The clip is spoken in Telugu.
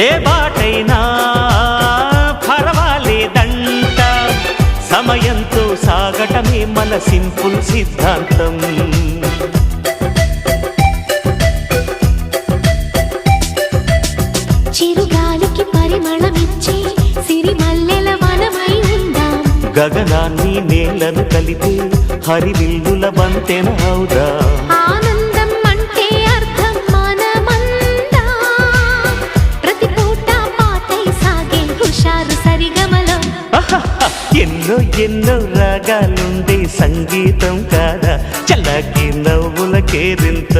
ఏ బాటైనా పర్వాలేదంట, సమయంతో సాగటమే మన సింపుల్ సిద్ధాంతం. చిరుగాలికి పరిమళమిచ్చే సిరిమల్లెల వనమై ఉందాం, గగనాన్ని నేలను కలిపే హరివిల్లుల బంతెన అవుదాం. ఆనందం అంటే అర్థం మనమందా, ప్రతి పూట పాతై సాగే హుషారు సరిగమలో. ఎన్నో ఎన్నో రాగాలుండే సంగీతం కాదా, చల్లకి నవ్వుల కేరింత.